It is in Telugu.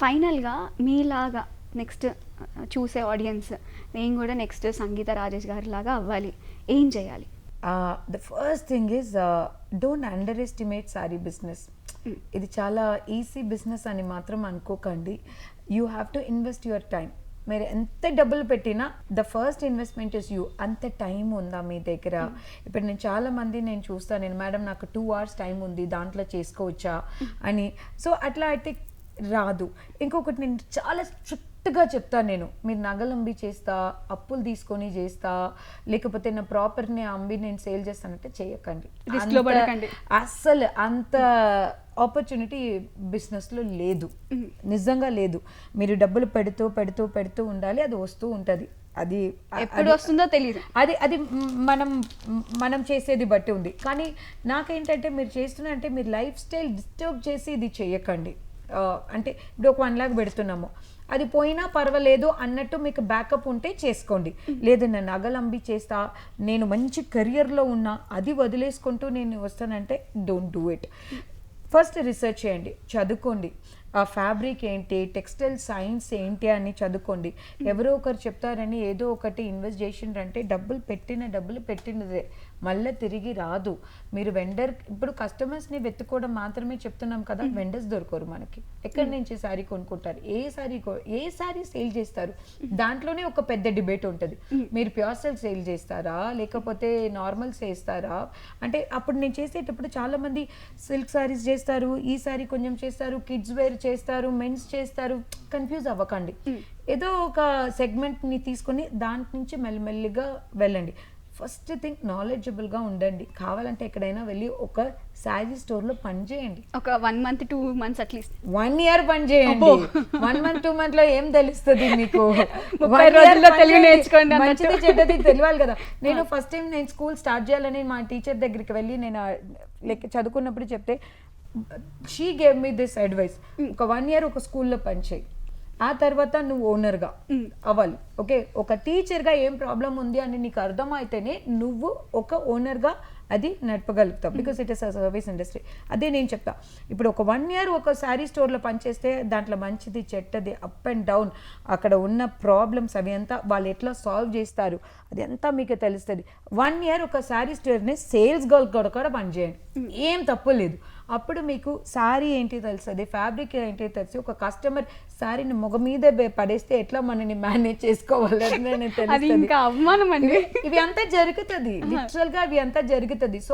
ఫైనల్గా మీలాగా నెక్స్ట్ చూసే ఆడియన్స్ నేను కూడా నెక్స్ట్ సంగీత రాజేష్ గారి లాగా అవ్వాలి, ఏం చేయాలి? The first thing is don't under estimate sorry business. ఇది చాలా ఈజీ బిజినెస్ అని మాత్రం అనుకోకండి. You have to invest your time. మీరు ఎంత డబ్బులు పెట్టినా the first investment is you. అంత టైం ఉందా మీ దగ్గర? ఇప్పుడు నేను చాలా మంది నేను చూస్తాను, నేను మేడం నాకు 2 hours టైం ఉంది, దాంట్లో చేసుకోవచ్చా అని. సో అట్లా అయితే రాదు. ఇంకొకటి నేను చాలా స్ట్రిక్ట్గా చెప్తాను, నేను మీరు నగలు అమ్మి చేస్తా, అప్పులు తీసుకొని చేస్తా, లేకపోతే నా ప్రాపర్టీని అమ్మి నేను సేల్ చేస్తానంటే చేయకండి. రిస్క్లో పడకండి. అస్సలు అంత ఆపర్చునిటీ బిజినెస్లో లేదు, నిజంగా లేదు. మీరు డబ్బులు పెడుతూ పెడుతూ పెడుతూ ఉండాలి, అది వస్తూ ఉంటుంది. అది ఎప్పుడు వస్తుందో తెలియదు. అది అది మనం చేసేది బట్టి ఉంది. కానీ నాకేంటంటే మీరు చేస్తున్నారంటే మీరు లైఫ్ స్టైల్ డిస్టర్బ్ చేసి ఇది చేయకండి. అంటే ఇప్పుడు ఒక 1 lakh పెడుతున్నాము, అది పోయినా పర్వాలేదు అన్నట్టు మీకు బ్యాకప్ ఉంటే చేసుకోండి. లేదు నేను నగలు అమ్మి చేస్తా, నేను మంచి కెరియర్లో ఉన్నా, అది వదిలేసుకుంటూ నేను వస్తానంటే don't do it. First research చేయండి, చదువుకోండి. ఆ ఫ్యాబ్రిక్ ఏంటి, టెక్స్టైల్ సైన్స్ ఏంటి అని చదువుకోండి. ఎవరో ఒకరు చెప్తారని ఏదో ఒకటి ఇన్వెస్ట్ చేసిండ్రంటే డబ్బులు పెట్టినదే మళ్ళీ తిరిగి రాదు. మీరు వెండర్ ఇప్పుడు కస్టమర్స్ని వెతుక్కోవడం మాత్రమే చెప్తున్నాం కదా, వెండర్స్ దొరకరు మనకి. ఎక్కడి నుంచి శారీ కొనుక్కుంటారు, ఏ శారీ సేల్ చేస్తారు, దాంట్లోనే ఒక పెద్ద డిబేట్ ఉంటుంది. మీరు ప్యూర్ సిల్క్ సేల్ చేస్తారా లేకపోతే నార్మల్ చేస్తారా అంటే, అప్పుడు నేను చేసేటప్పుడు చాలా మంది సిల్క్ శారీస్ చేస్తారు, ఈ శారీ కొంచెం చేస్తారు, కిడ్స్ వేర్ చేస్తారు, మెన్స్ చేస్తారు. కన్ఫ్యూజ్ అవ్వకండి. ఏదో ఒక సెగ్మెంట్ని తీసుకొని దాంట్ నుంచి మెల్లిమెల్లిగా వెళ్ళండి. ఫస్ట్ థింగ్ నాలెడ్జబుల్గా ఉండండి. కావాలంటే ఎక్కడైనా వెళ్ళి ఒక శారీ స్టోర్లో పని చేయండి. ఒక 1 month 2 months అట్లీస్ట్ 1 year పని చేయండి. 1 month 2 months లో ఏం తెలుస్తుంది మీకు? 30 రోజుల్లో తెలుగు నేర్చుకోండి. మంచిది చెడ్డది తెలియాలి కదా. నేను ఫస్ట్ టైం నేను స్కూల్ స్టార్ట్ చేయాలని మా టీచర్ దగ్గరికి వెళ్ళి నేను లైక్ చదువుకున్నప్పుడు చెప్తే she gave me this advice, ఒక 1 year ఒక స్కూల్లో పని చేయి, ఆ తర్వాత నువ్వు ఓనర్గా అవ్వాలి. ఓకే, ఒక టీచర్గా ఏం ప్రాబ్లం ఉంది అని నీకు అర్థమైతేనే నువ్వు ఒక ఓనర్గా అది నడపగలుగుతావు. Because it is a service industry. అదే నేను చెప్తా. ఇప్పుడు ఒక 1 year ఒక శారీ స్టోర్లో పనిచేస్తే దాంట్లో మంచిది చెడ్డది అప్ అండ్ డౌన్, అక్కడ ఉన్న ప్రాబ్లమ్స్ అవి అంతా వాళ్ళు ఎట్లా సాల్వ్ చేస్తారు అది అంతా మీకు తెలుస్తుంది. 1 year ఒక శారీ స్టోర్ని సేల్స్ గర్ల్ కూడా పనిచేయండి, ఏం తప్పు లేదు. అప్పుడు మీకు శారీ ఏంటి తెలుస్తుంది, ఫ్యాబ్రిక్ ఏంటి తెలిసి, ఒక కస్టమర్ శారీని మొగ మీద పడేస్తే ఎట్లా మనని మేనేజ్ చేసుకోవాలని తెలుస్తుంది. ఇవి అంతా జరుగుతుంది, లిటరల్గా ఇవి అంతా జరుగుతుంది.